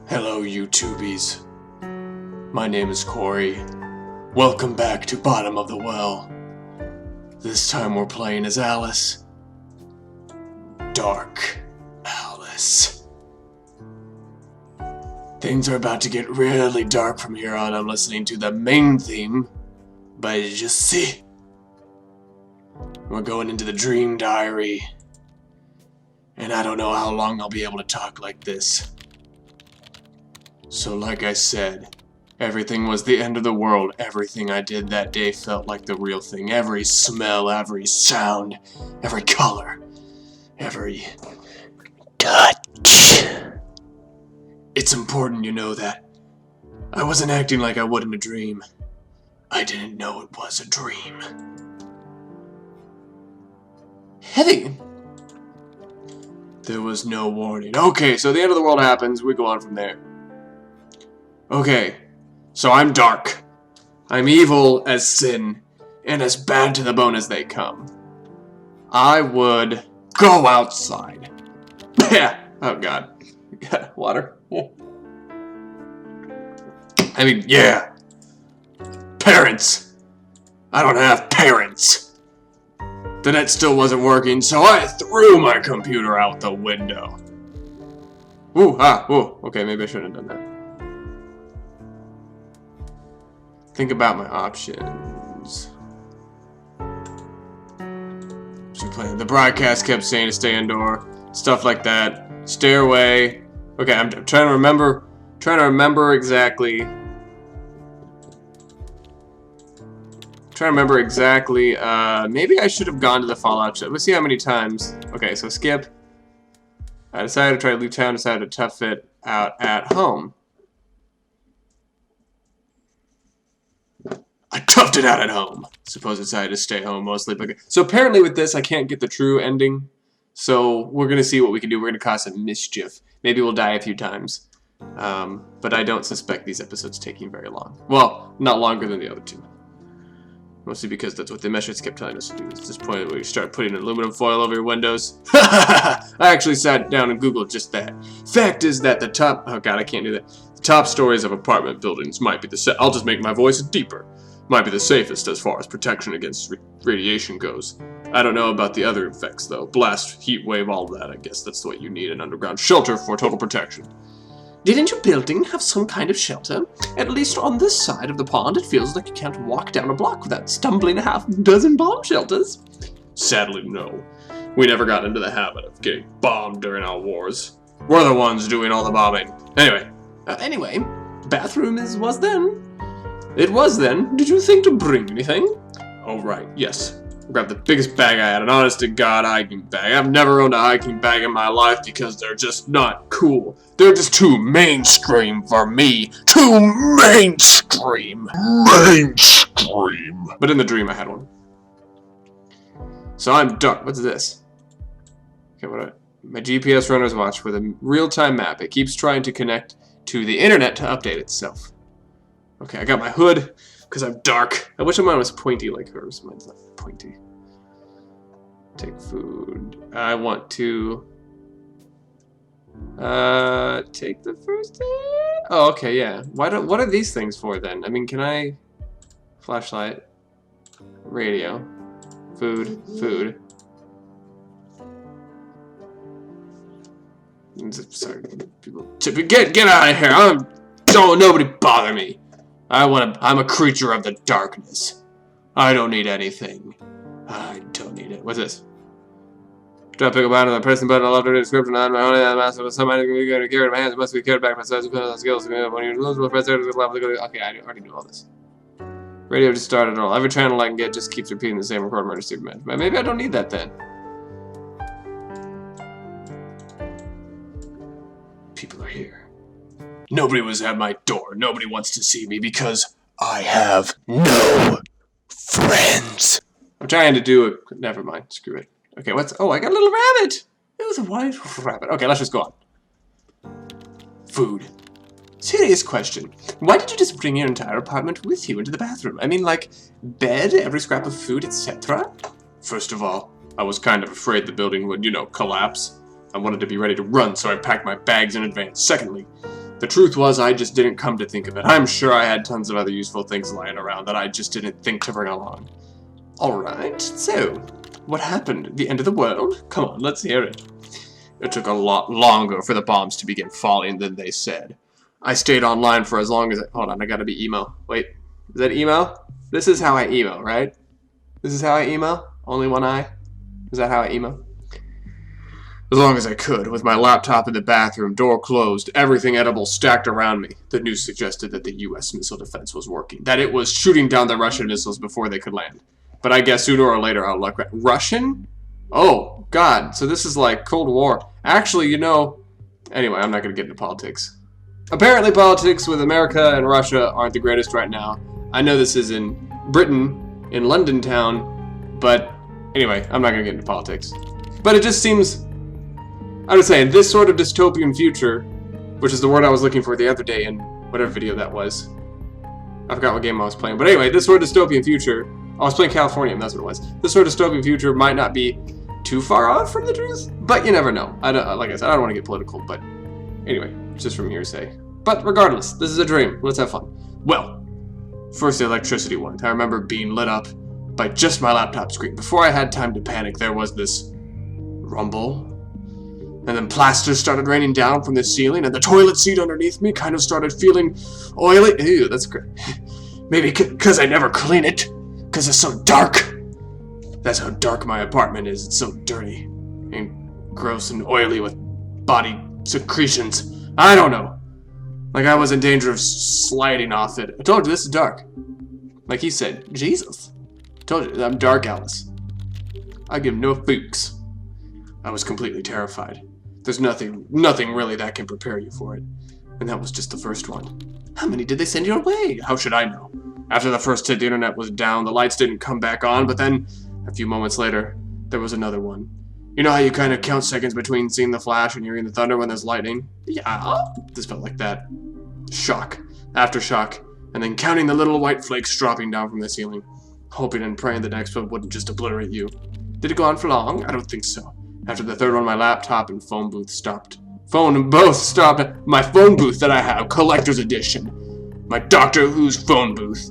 Hello, YouTubies. My name is Corey. Welcome back to Bottom of the Well. This time we're playing as Alice. Dark Alice. Things are about to get really dark from here on. I'm listening to the main theme by Jussi. We're going into the Dream Diary. And I don't know how long I'll be able to talk like this. So like I said, everything was the end of the world. Everything I did that day felt like the real thing. Every smell, every sound, every color, every touch. It's important you know that. I wasn't acting like I would in a dream. I didn't know it was a dream. Heavy. There was no warning. Okay, so the end of the world happens. We go on from there. Okay, so I'm dark. I'm evil as sin, and as bad to the bone as they come. I would go outside. Yeah. Oh God. Water. Yeah. I mean, yeah. Parents. I don't have parents. The net still wasn't working, so I threw my computer out the window. Ooh, okay, maybe I shouldn't have done that. Think about my options. The broadcast kept saying to stay indoor, stuff like that. Stay away. Okay, I'm trying to remember. Exactly. Maybe I should have gone to the Fallout show. Let's see how many times. Okay, so skip. I decided to try to leave town. Decided to tough it out at home. I toughed it out at home. Suppose I decided to stay home mostly. But so apparently with this, I can't get the true ending. So we're going to see what we can do. We're going to cause some mischief. Maybe we'll die a few times. But I don't suspect these episodes taking very long. Well, not longer than the other two. Mostly because that's what the message kept telling us to do. It's this point where you start putting aluminum foil over your windows. I actually sat down and Googled just that. Fact is that the top... Oh God, I can't do that. The top stories of apartment buildings might be the... I'll just make my voice deeper. Might be the safest as far as protection against radiation goes. I don't know about the other effects though. Blast, heat wave, all that. I guess that's what you need, an underground shelter for total protection. Didn't your building have some kind of shelter? At least on this side of the pond, it feels like you can't walk down a block without stumbling a half dozen bomb shelters. Sadly, no. We never got into the habit of getting bombed during our wars. We're the ones doing all the bombing. Anyway, bathroom was then. It was then. Did you think to bring anything? Oh, right, yes. I grabbed the biggest bag I had, an honest-to-God hiking bag. I've never owned a hiking bag in my life because they're just not cool. They're just too mainstream for me. Too mainstream. Mainstream. But in the dream, I had one. So I'm dark. What's this? Okay, my GPS runner's watch with a real-time map. It keeps trying to connect to the internet to update itself. Okay, I got my hood, because I'm dark. I wish mine was pointy like hers. Mine's not pointy. Take food. I want to... take the first aid? Oh, okay, yeah. What are these things for, then? I mean, can I... Flashlight. Radio. Food. Sorry, people... Get out of here! Don't nobody bother me! I'm a creature of the darkness. I don't need anything. I don't need it. What's this? Drop pick a button on the pressing button. I love the description on my only master with somebody can be going to carry in my hands. It must be carried back by size of skills. When you lose the press okay, I already knew all this. Radio just started all. Every channel I can get just keeps repeating the same record murder Superman. But maybe I don't need that then. People are here. Nobody was at my door. Nobody wants to see me because I have no friends. I'm trying to do it. Never mind. Screw it. Okay, oh, I got a little rabbit. It was a white rabbit. Okay, let's just go on. Food. Serious question. Why did you just bring your entire apartment with you into the bathroom? I mean, like, bed, every scrap of food, etc.? First of all, I was kind of afraid the building would, collapse. I wanted to be ready to run, so I packed my bags in advance. Secondly, The truth was, I just didn't come to think of it. I'm sure I had tons of other useful things lying around that I just didn't think to bring along. Alright, so, what happened at the end of the world? Come on, let's hear it. It took a lot longer for the bombs to begin falling than they said. I stayed online for as long as hold on, I gotta be emo. Wait, is that emo? This is how I emo, right? This is how I emo? Only one eye? Is that how I emo? As long as I could, with my laptop in the bathroom, door closed, everything edible stacked around me. The news suggested that the U.S. missile defense was working, that it was shooting down the Russian missiles before they could land. But I guess sooner or later our luck ran. Russian? Oh, God, so this is like Cold War. Actually, you know, anyway, I'm not going to get into politics. Apparently politics with America and Russia aren't the greatest right now. I know this is in Britain, in London town, but anyway, I'm not going to get into politics. But it just seems... I'm just saying, this sort of dystopian future, which is the word I was looking for the other day in whatever video that was. I forgot what game I was playing. But anyway, this sort of dystopian future, I was playing Californium, that's what it was. This sort of dystopian future might not be too far off from the truth, but you never know. Like I said, I don't want to get political, but anyway, it's just from hearsay. But regardless, this is a dream. Let's have fun. Well, first the electricity went. I remember being lit up by just my laptop screen. Before I had time to panic, there was this rumble. And then plaster started raining down from the ceiling, and the toilet seat underneath me kind of started feeling oily. Ew, that's great. Maybe because I never clean it, because it's so dark. That's how dark my apartment is. It's so dirty and gross and oily with body secretions. I don't know. Like I was in danger of sliding off it. I told you this is dark. Like he said, Jesus. I told you, I'm dark, Alice. I give no fucks. I was completely terrified. There's nothing really that can prepare you for it. And that was just the first one. How many did they send your way? How should I know? After the first hit, the internet was down, the lights didn't come back on, but then, a few moments later, there was another one. You know how you kind of count seconds between seeing the flash and hearing the thunder when there's lightning? Yeah, this felt like that. Shock, after shock, and then counting the little white flakes dropping down from the ceiling, hoping and praying the next one wouldn't just obliterate you. Did it go on for long? I don't think so. After the third one, my laptop and phone booth stopped. Both stopped. My phone booth that I have, collector's edition. My Doctor Who's phone booth.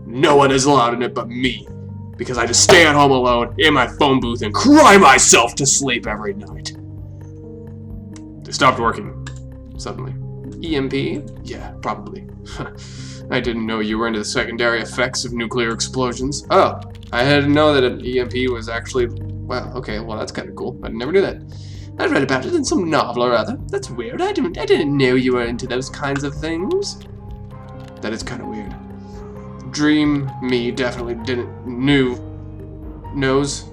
No one is allowed in it but me. Because I just stay at home alone in my phone booth and cry myself to sleep every night. They stopped working. Suddenly. EMP? Yeah, probably. I didn't know you were into the secondary effects of nuclear explosions. Oh, I didn't know that an EMP was actually... Wow, okay, well that's kind of cool. I never knew that. I read about it in some novel or other. That's weird. I didn't know you were into those kinds of things. That is kind of weird. Dream me definitely knows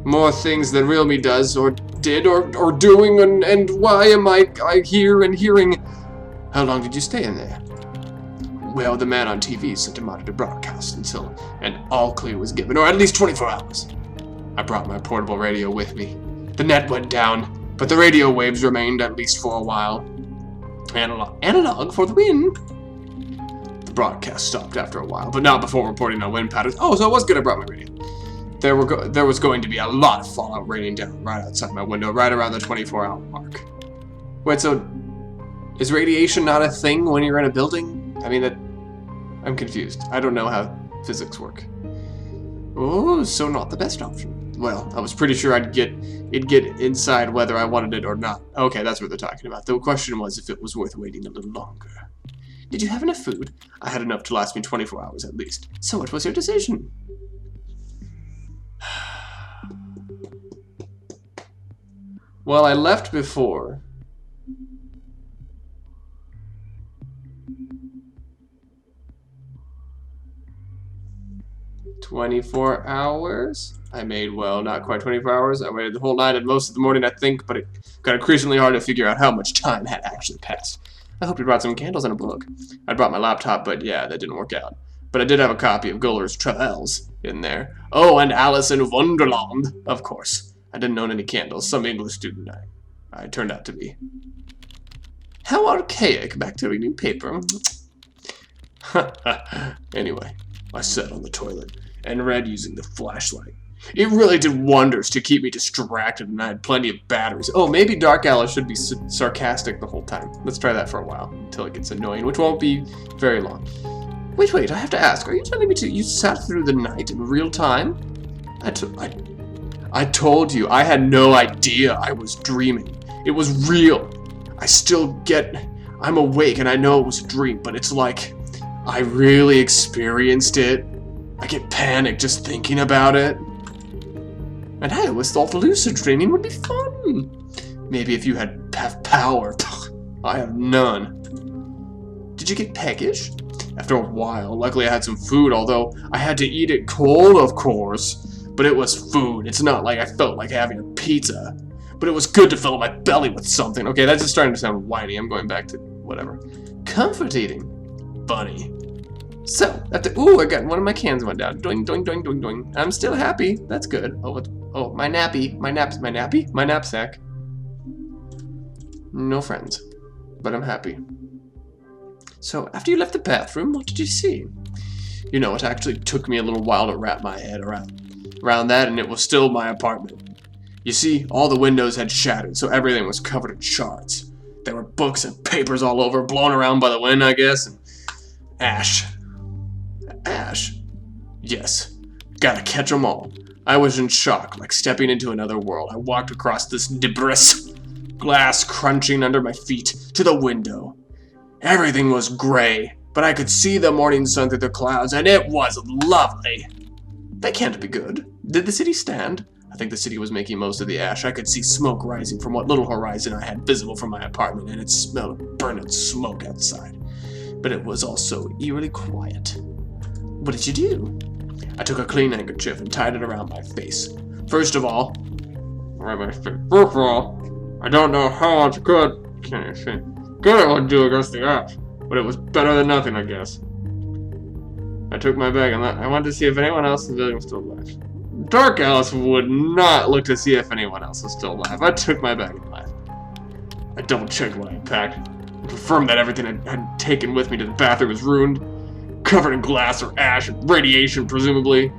more things than real me does, or did, or doing, and why am I here and hearing? How long did you stay in there? Well, the man on TV sent him out to broadcast until an all clear was given, or at least 24 hours. I brought my portable radio with me. The net went down, but the radio waves remained at least for a while. Analog for the win. The broadcast stopped after a while, but not before reporting on wind patterns. Oh, so it was good I brought my radio. There was going to be a lot of fallout raining down right outside my window, right around the 24-hour mark. Wait, so is radiation not a thing when you're in a building? I mean, I'm confused. I don't know how physics work. Oh, so not the best option. Well, I was pretty sure it'd get inside whether I wanted it or not. Okay, that's what they're talking about. The question was if it was worth waiting a little longer. Did you have enough food? I had enough to last me 24 hours at least. So what was your decision? Well, I left before. "24 hours? I made, well, not quite 24 hours. I waited the whole night and most of the morning, I think, but it got increasingly hard to figure out how much time had actually passed. I hope you brought some candles and a book. I brought my laptop, but yeah, that didn't work out. But I did have a copy of Gulliver's Travels in there. Oh, and Alice in Wonderland, of course. I didn't own any candles. Some English student I turned out to be. How archaic, back to reading paper. Anyway, I sat on the toilet and read using the flashlight. It really did wonders to keep me distracted, and I had plenty of batteries. Oh, maybe Dark Alice should be sarcastic the whole time. Let's try that for a while, until it gets annoying, which won't be very long. Wait, I have to ask, are you telling me you sat through the night in real time? I told you, I had no idea I was dreaming. It was real. I'm awake and I know it was a dream, but it's like, I really experienced it. I get panicked just thinking about it. And I always thought lucid dreaming would be fun. Maybe if you have power. I have none. Did you get peckish? After a while, luckily I had some food, although I had to eat it cold, of course. But it was food. It's not like I felt like having a pizza. But it was good to fill my belly with something. Okay, that's just starting to sound whiny. I'm going back to whatever. Comfort eating. Bunny. So, I got one of my cans went down. Doing, doing, doing, doing, doing. I'm still happy. That's good. Oh, my nappy. My nappy? My knapsack. No friends. But I'm happy. So, after you left the bathroom, what did you see? You know, it actually took me a little while to wrap my head around that, and it was still my apartment. You see, all the windows had shattered, so everything was covered in shards. There were books and papers all over, blown around by the wind, I guess, and ash. Ash? Yes. Gotta catch 'em all. I was in shock, like stepping into another world. I walked across this debris, glass crunching under my feet, to the window. Everything was gray, but I could see the morning sun through the clouds, and it was lovely. That can't be good. Did the city stand? I think the city was making most of the ash. I could see smoke rising from what little horizon I had visible from my apartment, and it smelled of burning smoke outside. But it was also eerily quiet. What did you do? I took a clean handkerchief and tied it around my face. First of all, I don't know how much good it would do against the ash, but it was better than nothing, I guess. I took my bag and I wanted to see if anyone else in the building was still alive. Dark Alice would not look to see if anyone else was still alive. I took my bag and left. I double-checked what I had packed, and confirmed that everything I had taken with me to the bathroom was ruined, covered in glass or ash and radiation, presumably.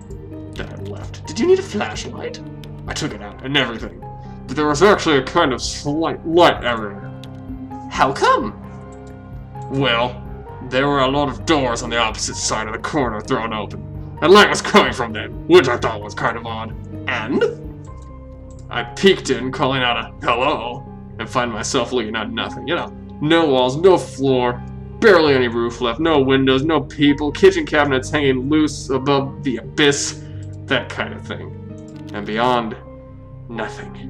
Then I left. Did you need a flashlight? I took it out and everything, but there was actually a kind of slight light everywhere. How come? Well, there were a lot of doors on the opposite side of the corner thrown open, and light was coming from them, which I thought was kind of odd. And? I peeked in, calling out a hello, and find myself looking at nothing. You know, no walls, no floor, barely any roof left, no windows, no people, kitchen cabinets hanging loose above the abyss, that kind of thing. And beyond, nothing.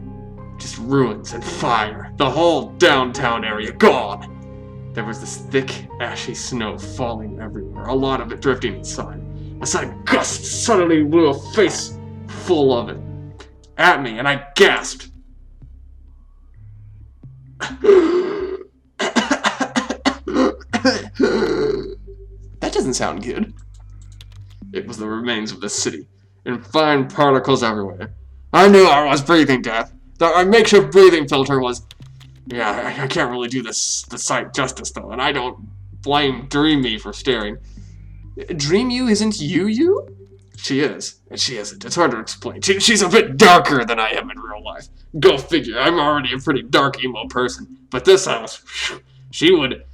Just ruins and fire. The whole downtown area gone. There was this thick, ashy snow falling everywhere, a lot of it drifting inside. A sudden gust suddenly blew a face full of it at me, and I gasped. That doesn't sound good. It was the remains of the city, in fine particles everywhere. I knew I was breathing death. The makeshift breathing filter was... Yeah, I can't really do the sight justice, though, and I don't blame Dream Me for staring. Dream You isn't you? She is, and she isn't. It's hard to explain. She's a bit darker than I am in real life. Go figure, I'm already a pretty dark emo person. But this house, she would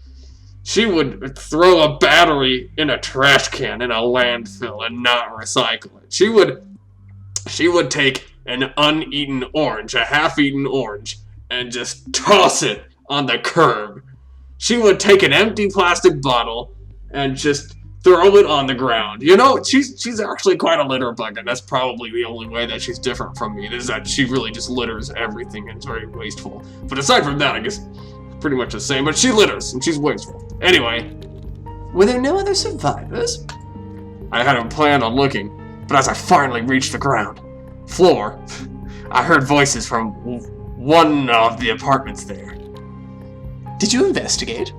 throw a battery in a trash can in a landfill and not recycle it. She would take an uneaten orange, a half-eaten orange, and just toss it on the curb. She would take an empty plastic bottle and just throw it on the ground. You know, she's actually quite a litter bug, and that's probably the only way that she's different from me, is that she really just litters everything and is very wasteful. But aside from that, I guess pretty much the same, but she litters and she's wasteful. Anyway, were there no other survivors? I hadn't planned on looking, but as I finally reached the ground floor, I heard voices from one of the apartments there. Did you investigate?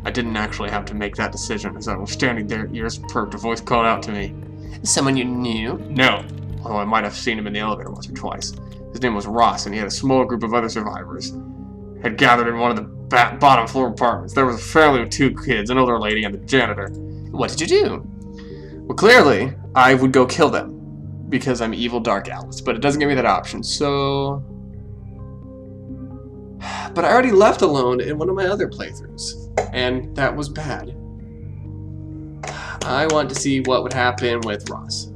I didn't actually have to make that decision. As I was standing there, ears perked, a voice called out to me. Someone you knew? No, although I might have seen him in the elevator once or twice. His name was Ross, and he had a small group of other survivors. Had gathered in one of the bottom floor apartments. There was a family of 2 kids, an older lady and the janitor. What did you do? Well, clearly, I would go kill them. because I'm evil Dark Alice, but it doesn't give me that option, so... But I already left alone in one of my other playthroughs, and that was bad. I want to see what would happen with Ross.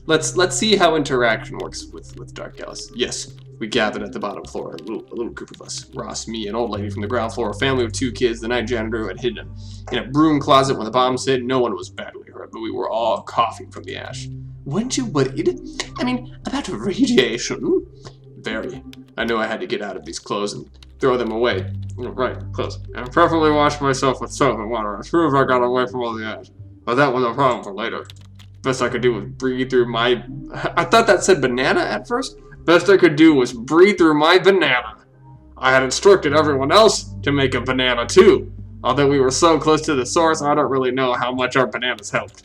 Let's see how interaction works with Dark Alice. Yes, we gathered at the bottom floor, a little group of us. Ross, me, an old lady from the ground floor, a family with 2 kids, the night janitor who had hidden in a broom closet when the bombs hit. No one was badly hurt, but we were all coughing from the ash. Weren't you worried? I mean, about radiation? Very. I knew I had to get out of these clothes and throw them away. Right, clothes. And preferably wash myself with soap and water as soon as I got away from all the ash. But that was a problem for later. Best I could do was breathe through my... I thought that said banana at first. Best I could do was breathe through my banana. I had instructed everyone else to make a banana too. Although we were so close to the source, I don't really know how much our bananas helped.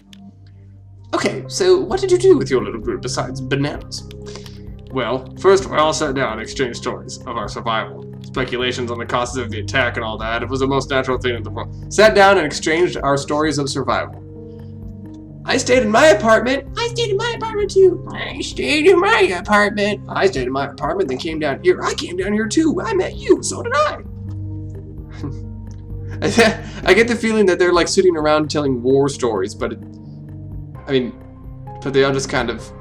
Okay, so what did you do with your little group besides bananas? Well, first we all sat down and exchanged stories of our survival. Speculations on the causes of the attack and all that. It was the most natural thing in the world. Sat down and exchanged our stories of survival. I stayed in my apartment. I stayed in my apartment too. I stayed in my apartment. I stayed in my apartment, then came down here. I came down here too. I met you. So did I. I get the feeling that they're like sitting around telling war stories, but but they all just kind of...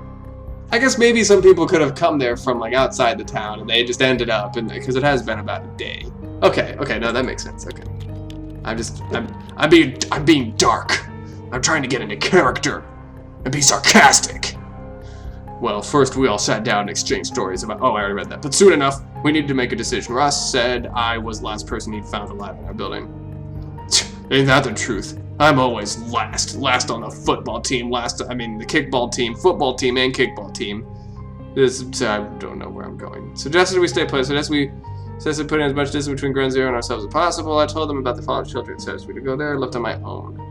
I guess maybe some people could have come there from like outside the town and they just ended up in there because it has been about a day. Okay, no, that makes sense. Okay. I'm being dark. I'm trying to get into character and be sarcastic. Well, first we all sat down and exchanged stories about... Oh, I already read that. But soon enough, we needed to make a decision. Ross said I was the last person he'd found alive in our building. Ain't that the truth? I'm always last. Last on the football team. The kickball team, football team, and kickball team. I don't know where I'm going. Suggested we stay put. Suggested putting as much distance between Ground Zero and ourselves as possible. I told them about the fallout shelter and suggested we to go there. Left on my own.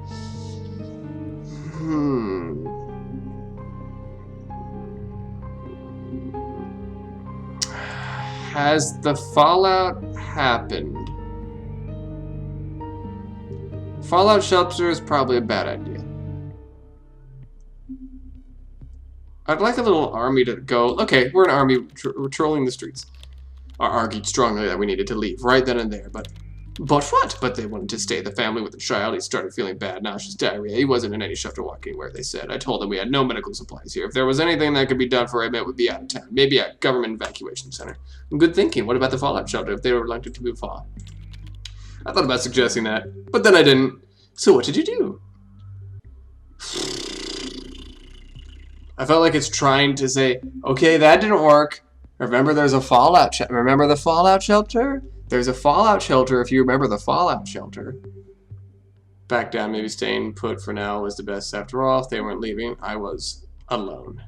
Has the fallout happened? Fallout shelter is probably a bad idea. I'd like a little army to go. Okay, we're an army. We're trolling the streets. Argued strongly that we needed to leave right then and there, but what? But they wanted to stay. The family with the child. He started feeling bad, nauseous, diarrhea. He wasn't in any shelter walking anywhere, they said. I told them we had no medical supplies here. If there was anything that could be done for him, it would be out of town. Maybe a government evacuation center. Good thinking. What about the fallout shelter if they were reluctant to move far? I thought about suggesting that, but then I didn't. So what did you do? I felt like it's trying to say, okay, that didn't work. Remember there's a fallout shelter. Remember the fallout shelter? There's a fallout shelter if you remember the fallout shelter. Back down, maybe staying put for now was the best. After all, if they weren't leaving, I was alone.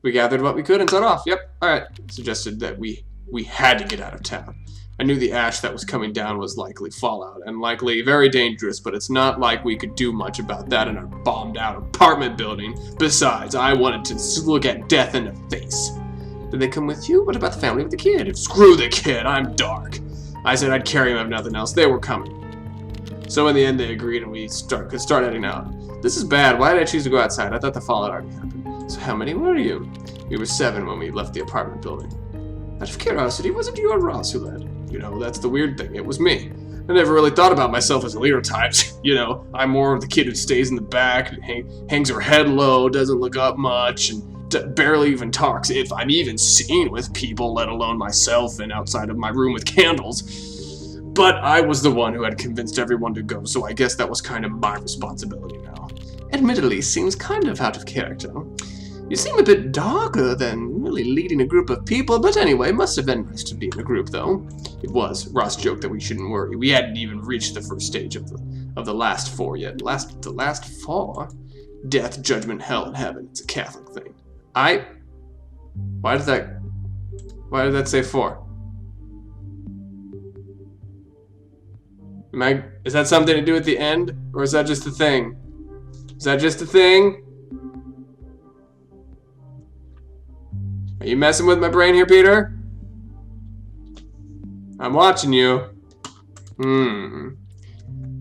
We gathered what we could and set off. Yep, alright. Suggested that we had to get out of town. I knew the ash that was coming down was likely fallout, and likely very dangerous, but it's not like we could do much about that in our bombed-out apartment building. Besides, I wanted to look at death in the face. Did they come with you? What about the family with the kid? Screw the kid, I'm dark. I said I'd carry him if nothing else. They were coming. So in the end, they agreed, and we could start heading out. This is bad. Why did I choose to go outside? I thought the fallout already happened. So how many were you? We were 7 when we left the apartment building. Out of curiosity, was it you or Ross who led? You know, that's the weird thing. It was me. I never really thought about myself as a leader type. You know, I'm more of the kid who stays in the back, hangs her head low, doesn't look up much, and barely even talks if I'm even seen with people, let alone myself and outside of my room with candles. But I was the one who had convinced everyone to go, so I guess that was kind of my responsibility now. Admittedly, seems kind of out of character. You seem a bit darker than really leading a group of people, but anyway, must have been nice to be in a group, though. It was. Ross joked that we shouldn't worry. We hadn't even reached the first stage of the last 4 yet. The last 4? Death, judgment, hell, and heaven. It's a Catholic thing. Why did that say 4? Is that something to do at the end? Or is that just a thing? Is that just a thing? Are you messing with my brain here, Peter? I'm watching you.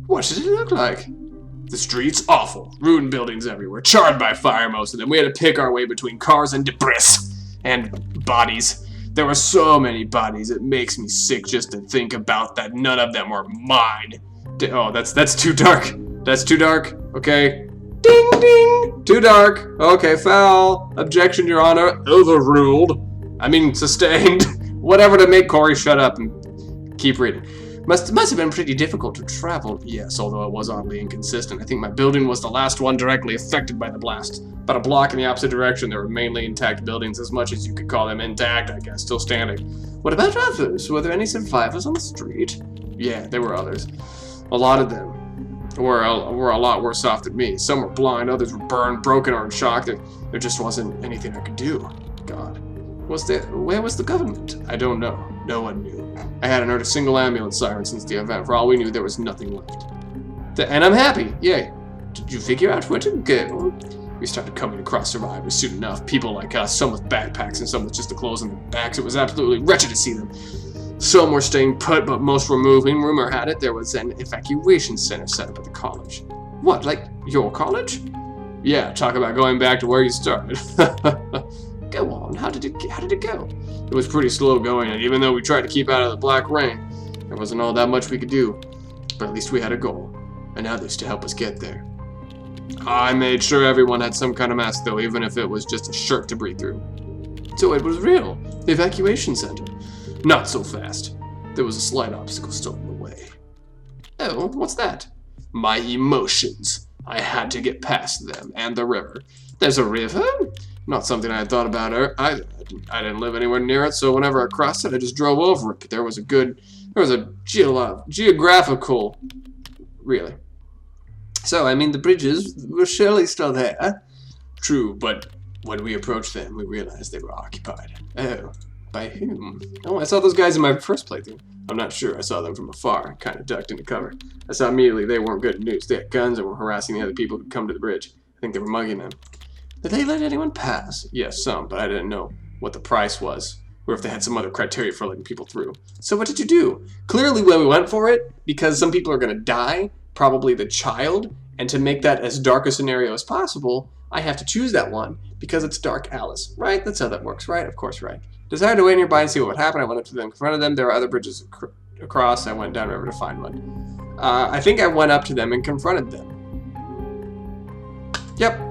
What should it look like? The streets, awful. Ruined buildings everywhere. Charred by fire, most of them. We had to pick our way between cars and debris. And bodies. There were so many bodies. It makes me sick just to think about that. None of them were mine. Oh, that's too dark. That's too dark. Okay. Ding, ding. Too dark. Okay, foul. Objection, Your Honor. Overruled. I mean, sustained. Whatever to make Corey shut up and keep reading. Must have been pretty difficult to travel. Yes, although it was oddly inconsistent. I think my building was the last one directly affected by the blast. About a block in the opposite direction, there were mainly intact buildings, as much as you could call them intact, I guess, still standing. What about others? Were there any survivors on the street? Yeah, there were others. A lot of them were a lot worse off than me. Some were blind, others were burned, broken, or in shock. There just wasn't anything I could do. God. Where was the government? I don't know. No one knew. I hadn't heard a single ambulance siren since the event. For all we knew, there was nothing left. And I'm happy. Yay. Did you figure out where to go? We started coming across survivors soon enough. People like us, some with backpacks and some with just the clothes on their backs. It was absolutely wretched to see them. Some were staying put, but most were moving. Rumor had it there was an evacuation center set up at the college. What, like your college? Yeah, talk about going back to where you started. Go on, how did it go? It was pretty slow going, and even though we tried to keep out of the black rain, there wasn't all that much we could do. But at least we had a goal, and others to help us get there. I made sure everyone had some kind of mask, though, even if it was just a shirt to breathe through. So it was real. The evacuation center. Not so fast. There was a slight obstacle still in the way. Oh, what's that? My emotions. I had to get past them, and the river. There's a river? Not something I had thought about either. I didn't live anywhere near it, so whenever I crossed it, I just drove over it. But there was a geographical, really. So, I mean, the bridges were surely still there. True, but when we approached them, we realized they were occupied. Oh, by whom? Oh, I saw those guys in my first playthrough. I'm not sure. I saw them from afar, kind of ducked into cover. I saw immediately they weren't good news. They had guns and were harassing the other people who'd come to the bridge. I think they were mugging them. Did they let anyone pass? Yes, some, but I didn't know what the price was, or if they had some other criteria for letting people through. So what did you do? Clearly when we went for it, because some people are going to die, probably the child, and to make that as dark a scenario as possible, I have to choose that one, because it's Dark Alice. Right? That's how that works, right? Of course, right. Decided to wait nearby and see what would happen. I went up to them, confronted them. There were other bridges across. I went downriver to find one. I think I went up to them and confronted them. Yep.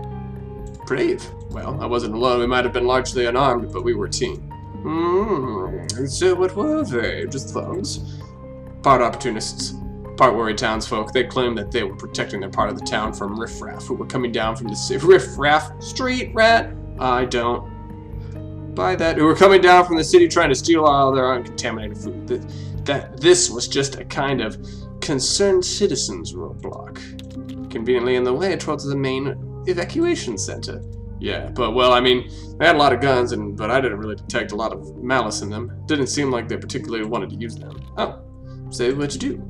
Brave. Well, I wasn't alone. We might have been largely unarmed, but we were a team. So what were they? Just thugs? Part opportunists. Part worried townsfolk. They claimed that they were protecting their part of the town from riffraff who were coming down from the city. Riffraff? Street rat? I don't buy that. Who were coming down from the city trying to steal all their uncontaminated food. This was just a kind of concerned citizens roadblock. Conveniently in the way towards the main evacuation center. Yeah, but well, I mean, they had a lot of guns, but I didn't really detect a lot of malice in them. Didn't seem like they particularly wanted to use them. Oh, so what'd you do?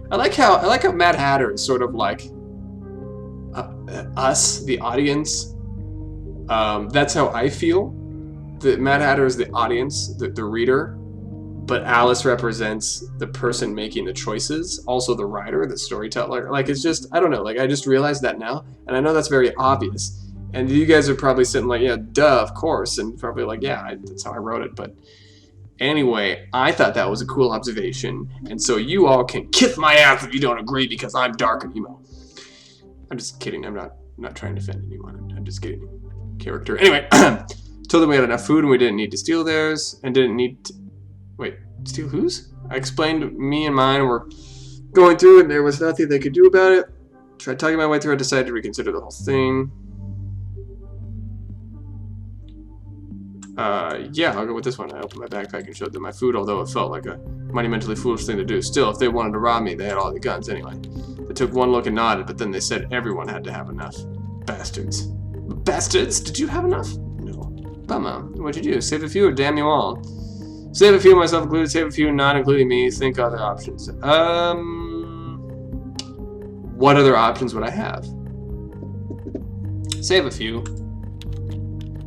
I like how Mad Hatter is sort of like us, the audience. That's how I feel. That Mad Hatter is the audience, the reader, but Alice represents the person making the choices, also the writer, the storyteller. Like, it's just, I don't know, like, I just realized that now, and I know that's very obvious. And you guys are probably sitting like, yeah, duh, of course, and probably like, yeah, that's how I wrote it. But anyway, I thought that was a cool observation, and so you all can kiss my ass if you don't agree because I'm dark and emo. I'm just kidding. I'm not trying to offend anyone. I'm just kidding. Character. Anyway, told them we had enough food and we didn't need to steal theirs, and didn't need to... Wait, steal whose? I explained me and mine were going through, and there was nothing they could do about it. Tried talking my way through. I decided to reconsider the whole thing. Yeah, I'll go with this one. I opened my backpack and showed them my food, although it felt like a monumentally foolish thing to do. Still, if they wanted to rob me, they had all the guns anyway. They took one look and nodded, but then they said everyone had to have enough. Bastards. Bastards? Did you have enough? No. Bummer. What'd you do? Save a few or damn you all? Save a few, myself included. Save a few, not including me. Think other options. What other options would I have? Save a few.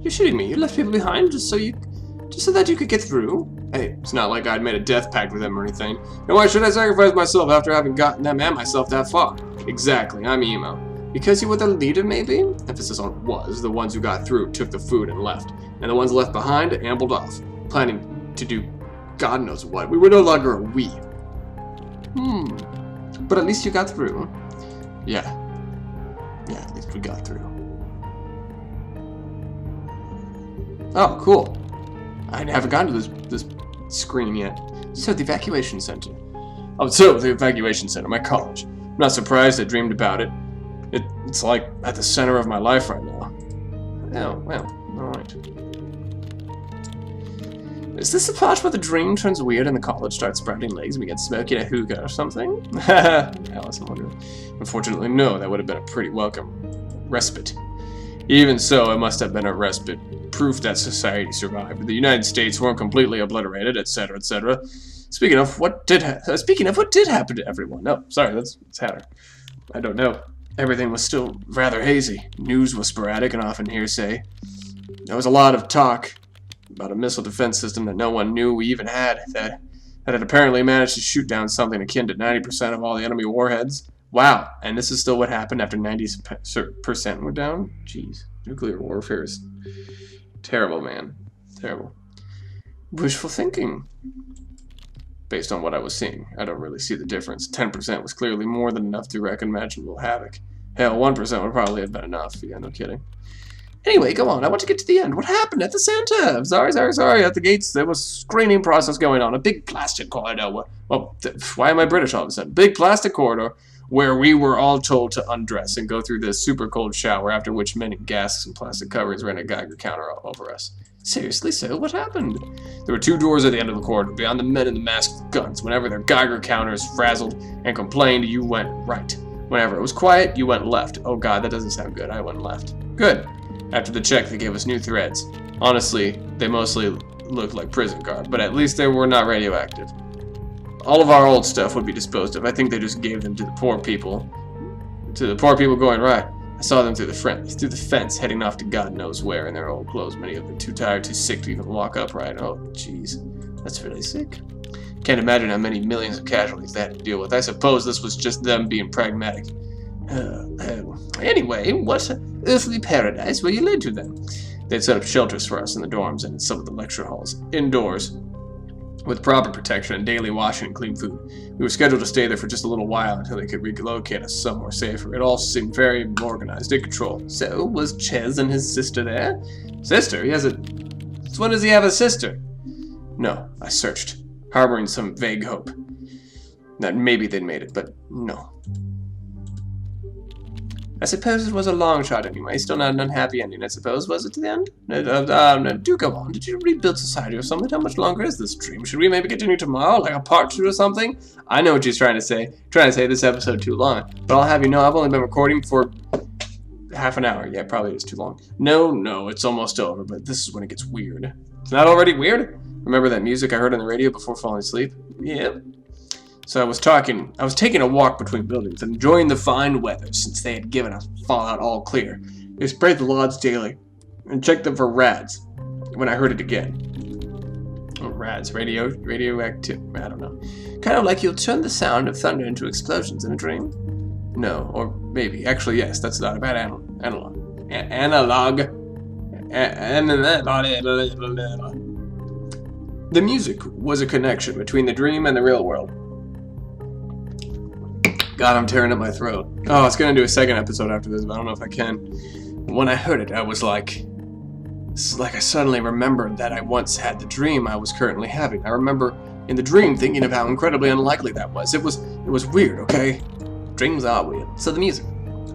You're shitting me. You left people behind just so that you could get through? Hey, it's not like I'd made a death pact with them or anything. And why should I sacrifice myself after having gotten them and myself that far? Exactly, I'm emo. Because you were the leader, maybe? Emphasis on was. The ones who got through took the food and left. And the ones left behind ambled off, planning to do God knows what. We were no longer a we. But at least you got through. Yeah. Yeah, at least we got through. Oh, cool. I haven't gotten to this screen yet. So, the evacuation center. Oh, so, the evacuation center, my college. I'm not surprised I dreamed about it. It's like at the center of my life right now. Oh, well, alright. Is this the part where the dream turns weird and the college starts sprouting legs and we get smoking a hookah or something? Alice, I'm wondering. Unfortunately, no, that would have been a pretty welcome respite. Even so, it must have been a respite. Proof that society survived. The United States weren't completely obliterated, etc., etc. Speaking of what did happen to everyone? No, sorry, that's Hatter. I don't know. Everything was still rather hazy. News was sporadic and often hearsay. There was a lot of talk about a missile defense system that no one knew we even had, that had apparently managed to shoot down something akin to 90% of all the enemy warheads. Wow, and this is still what happened after 90% were down? Jeez, nuclear warfare is terrible, man. Terrible. Wishful thinking. Based on what I was seeing, I don't really see the difference. 10% was clearly more than enough to wreak imaginable havoc. Hell, 1% would probably have been enough. Yeah, no kidding. Anyway, go on. I want to get to the end. What happened at the Santa? Sorry. At the gates, there was a screening process going on. A big plastic corridor. Well, why am I British all of a sudden? Big plastic corridor where we were all told to undress and go through this super cold shower, after which many gasks and plastic coverings ran a Geiger counter all over us. Seriously, so what happened? There were 2 doors at the end of the corridor, beyond the men in the masked guns. Whenever their Geiger counters frazzled and complained, you went right. Whenever it was quiet, you went left. Oh god, that doesn't sound good. I went left. Good. After the check, they gave us new threads. Honestly, they mostly looked like prison garb, but at least they were not radioactive. All of our old stuff would be disposed of. I think they just gave them to the poor people. To the poor people going right. I saw them through the fence, heading off to God knows where in their old clothes. Many of them too tired, too sick to even walk upright. Oh, jeez. That's really sick. Can't imagine how many millions of casualties they had to deal with. I suppose this was just them being pragmatic. Anyway, what earthly paradise were you led to then? They'd set up shelters for us in the dorms and in some of the lecture halls, indoors, with proper protection and daily washing and clean food. We were scheduled to stay there for just a little while until they could relocate us somewhere safer. It all seemed very organized, in control. So, was Ches and his sister there? Sister? So when does he have a sister? No, I searched, harboring some vague hope that maybe they'd made it, but no. I suppose it was a long shot anyway. Still not an unhappy ending, I suppose, was it to the end? No, do go on. Did you rebuild society or something? How much longer is this stream? Should we maybe continue tomorrow, like a part 2 or something? I know what she's trying to say. Trying to say this episode too long. But I'll have you know, I've only been recording for half an hour. Yeah, probably is too long. No, it's almost over, but this is when it gets weird. It's not already weird? Remember that music I heard on the radio before falling asleep? Yep. So I was taking a walk between buildings, enjoying the fine weather since they had given us Fallout all clear. I sprayed the lodge daily and checked them for rads when I heard it again. Oh, rads, radioactive, I don't know. Kind of like you'll turn the sound of thunder into explosions in a dream. No, or maybe. Actually, yes, that's not a bad analog. The music was a connection between the dream and the real world. God, I'm tearing up my throat. Oh, I was gonna do a second episode after this, but I don't know if I can. When I heard it, I was like... It's like I suddenly remembered that I once had the dream I was currently having. I remember in the dream thinking of how incredibly unlikely that was. It was weird, okay? Dreams are weird. So the music,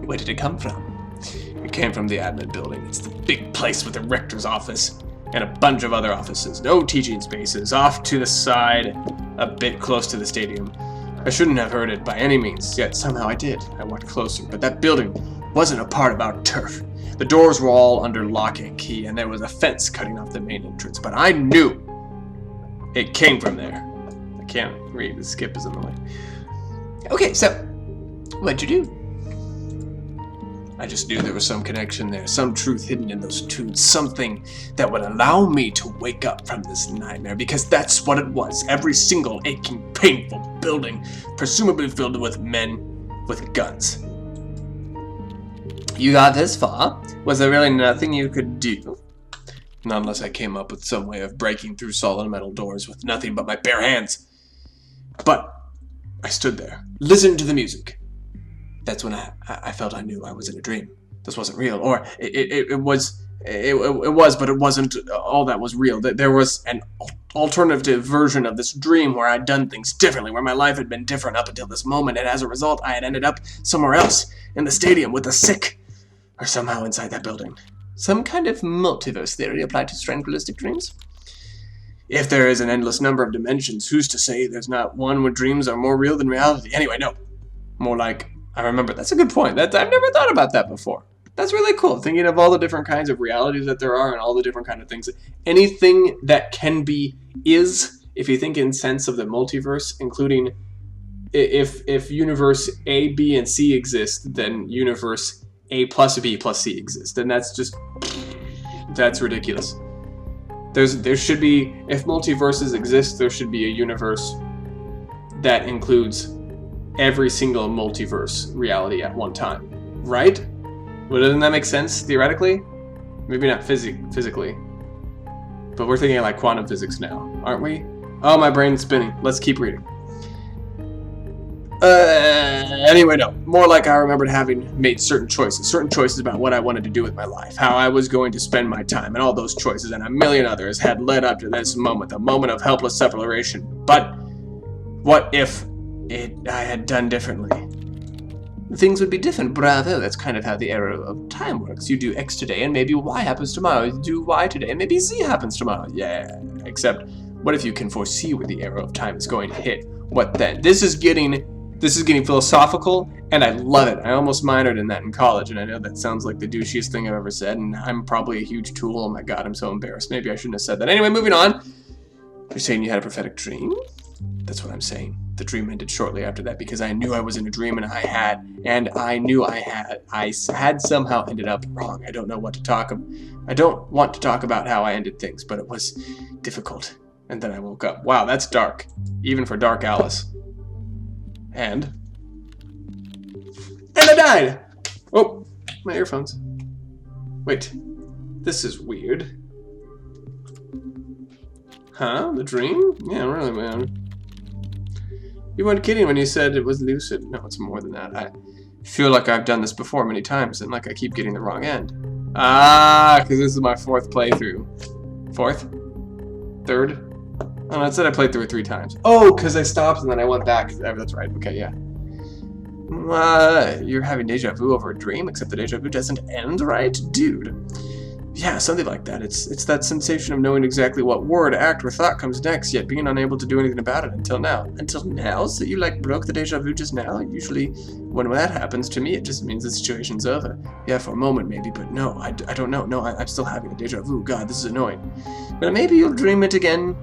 where did it come from? It came from the admin building. It's the big place with the rector's office and a bunch of other offices. No teaching spaces. Off to the side, a bit close to the stadium. I shouldn't have heard it by any means, yet somehow I did. I walked closer, but that building wasn't a part of our turf. The doors were all under lock and key, and there was a fence cutting off the main entrance, but I knew it came from there. I can't read, the skip is in the way. Okay, so, what'd you do? I just knew there was some connection there, some truth hidden in those tunes, something that would allow me to wake up from this nightmare, because that's what it was. Every single aching, painful building, presumably filled with men, with guns. You got this far. Was there really nothing you could do? Not unless I came up with some way of breaking through solid metal doors with nothing but my bare hands. But I stood there, listened to the music. That's when I felt I knew I was in a dream. This wasn't real, or it was, but it wasn't all that was real. There was an alternative version of this dream where I'd done things differently, where my life had been different up until this moment, and as a result, I had ended up somewhere else, in the stadium with the sick, or somehow inside that building. Some kind of multiverse theory applied to tranquilistic dreams? If there is an endless number of dimensions, who's to say there's not one where dreams are more real than reality? Anyway, no. More like, I remember, that's a good point. I've never thought about that before. That's really cool, thinking of all the different kinds of realities that there are and all the different kind of things. Anything that can be is, if you think in sense of the multiverse, including if universe A, B, and C exist, then universe A plus B plus C exists. And that's ridiculous. There should be, if multiverses exist, there should be a universe that includes every single multiverse reality at one time, right? Well, doesn't that make sense, theoretically? Maybe not physically. But we're thinking like quantum physics now, aren't we? Oh, my brain's spinning. Let's keep reading. Anyway, no. More like I remembered having made certain choices about what I wanted to do with my life, how I was going to spend my time, and all those choices and a million others had led up to this moment, the moment of helpless separation. But what if I had done differently? Things would be different. Bravo, that's kind of how the arrow of time works. You do X today, and maybe Y happens tomorrow. You do Y today, and maybe Z happens tomorrow. Yeah, except, what if you can foresee where the arrow of time is going to hit? What then? This is getting philosophical, and I love it. I almost minored in that in college, and I know that sounds like the douchiest thing I've ever said, and I'm probably a huge tool. Oh my god, I'm so embarrassed. Maybe I shouldn't have said that. Anyway, moving on. You're saying you had a prophetic dream? That's what I'm saying. The dream ended shortly after that because I knew I was in a dream, and I had somehow ended up wrong. I don't want to talk about how I ended things, but it was difficult. And then I woke up. Wow, that's dark. Even for Dark Alice. And I died! Oh, my earphones. Wait, this is weird. Huh? The dream? Yeah, really, man. You weren't kidding when you said it was lucid. No, it's more than that. I feel like I've done this before many times, and like I keep getting the wrong end. Ah, because this is my 4th playthrough. 4th? 3rd? Oh, I said I played through it 3 times. Oh, because I stopped and then I went back. That's right. Okay, yeah. You're having deja vu over a dream, except the deja vu doesn't end right? Dude. Yeah, something like that. It's that sensation of knowing exactly what word, act, or thought comes next, yet being unable to do anything about it until now. Until now? So you, like, broke the deja vu just now? Usually, when that happens, to me, it just means the situation's over. Yeah, for a moment, maybe, but no, I don't know. No, I'm still having a deja vu. God, this is annoying. But maybe you'll dream it again.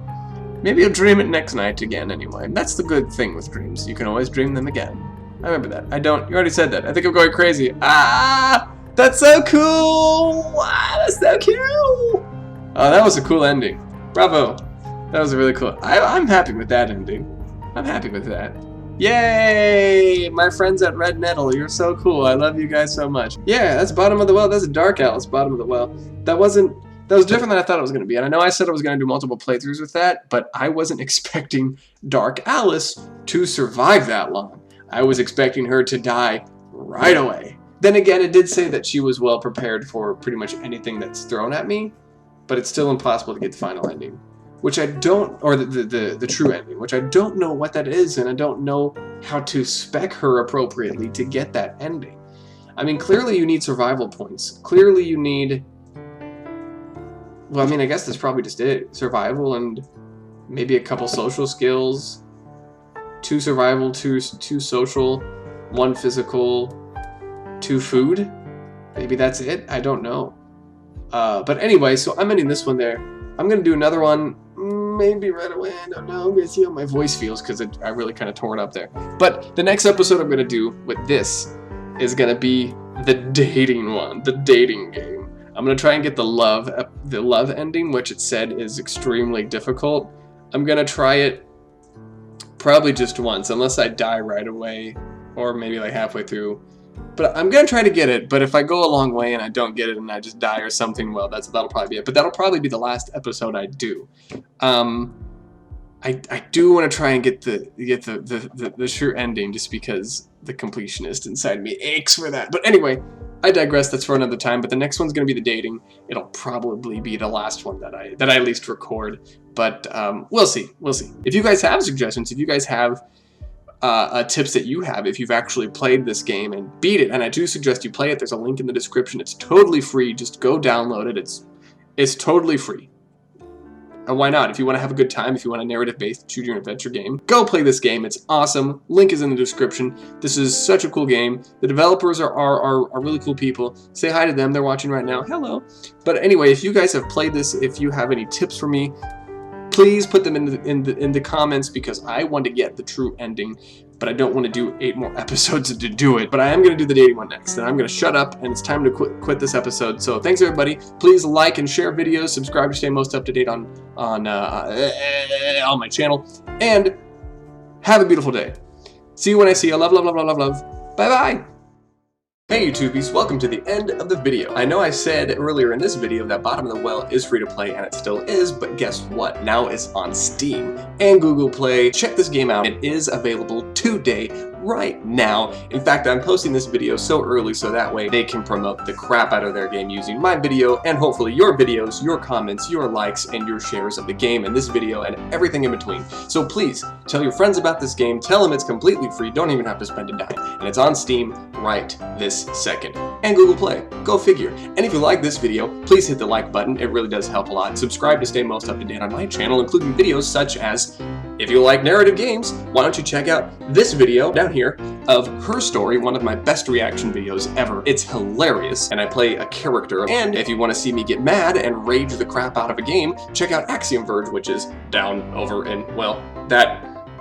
Maybe you'll dream it next night again, anyway. And that's the good thing with dreams. You can always dream them again. I remember that. I don't. You already said that. I think I'm going crazy. Ah! That's so cool! Ah, that's so cool! Oh, that was a cool ending. Bravo. That was a really cool. I'm happy with that ending. I'm happy with that. Yay! My friends at Red Nettle, you're so cool. I love you guys so much. Yeah, that's Bottom of the Well. That's a Dark Alice, Bottom of the Well. That was different than I thought it was going to be. And I know I said I was going to do multiple playthroughs with that, but I wasn't expecting Dark Alice to survive that long. I was expecting her to die right away. Then again, it did say that she was well prepared for pretty much anything that's thrown at me, but it's still impossible to get the final ending, which I don't, or the true ending, which I don't know what that is, and I don't know how to spec her appropriately to get that ending. I mean, clearly you need survival points. Clearly you need, well, I mean, I guess that's probably just it. Survival and maybe a couple social skills. 2 survival, 2 social, 1 physical, 2 food. Maybe that's it. I don't know. But anyway, so I'm ending this one there. I'm going to do another one maybe right away. I don't know. I'm going to see how my voice feels because I really kind of tore it up there. But the next episode I'm going to do with this is going to be the dating one, the dating game. I'm going to try and get the love ending, which it said is extremely difficult. I'm going to try it probably just once, unless I die right away. or maybe like halfway through. But I'm gonna try to get it, but if I go a long way and I don't get it and I just die or something, well, that'll probably be it. But that'll probably be the last episode I do. I do want to try and get the sure ending, just because the completionist inside me aches for that. But anyway, I digress. That's for another time. But the next one's gonna be the dating. It'll probably be the last one that I at least record. But we'll see. We'll see. If you guys have suggestions, if you guys have tips that you have, if you've actually played this game and beat it, and I do suggest you play it. There's a link in the description. It's totally free. Just go download it. It's totally free. And why not? If you want to have a good time, if you want a narrative-based choose-your-adventure game, go play this game. It's awesome. Link is in the description. This is such a cool game. The developers are really cool people. Say hi to them. They're watching right now. Hello. But anyway, if you guys have played this, if you have any tips for me, please put them in the comments, because I want to get the true ending, but I don't want to do 8 more episodes to do it. But I am going to do the dating one next, and I'm going to shut up, and it's time to quit this episode. So thanks everybody. Please like and share videos, subscribe to stay most up to date on my channel, and have a beautiful day. See you when I see you. Love, love, love, love, love, love. Bye bye. Hey YouTubies, welcome to the end of the video. I know I said earlier in this video that Bottom of the Well is free to play, and it still is, but guess what? Now it's on Steam and Google Play. Check this game out. It is available today, right now. In fact, I'm posting this video so early so that way they can promote the crap out of their game using my video, and hopefully your videos, your comments, your likes, and your shares of the game and this video and everything in between. So please, tell your friends about this game, tell them it's completely free, don't even have to spend a dime, and it's on Steam right this second. And Google Play. Go figure. And if you like this video, please hit the like button. It really does help a lot. Subscribe to stay most up to date on my channel, including videos such as, if you like narrative games, why don't you check out this video down here of Her Story, one of my best reaction videos ever. It's hilarious, and I play a character. And if you want to see me get mad and rage the crap out of a game, check out Axiom Verge, which is down over in, well,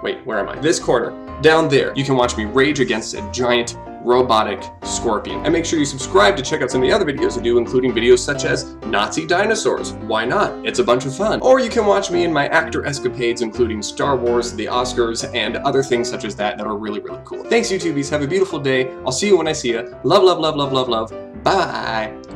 wait, where am I? This corner. Down there. You can watch me rage against a giant robotic scorpion. And make sure you subscribe to check out some of the other videos I do, including videos such as Nazi dinosaurs. Why not? It's a bunch of fun. Or you can watch me in my actor escapades, including Star Wars, the Oscars, and other things such as that are really, really cool. Thanks, YouTubies. Have a beautiful day. I'll see you when I see you. Love, love, love, love, love, love. Bye.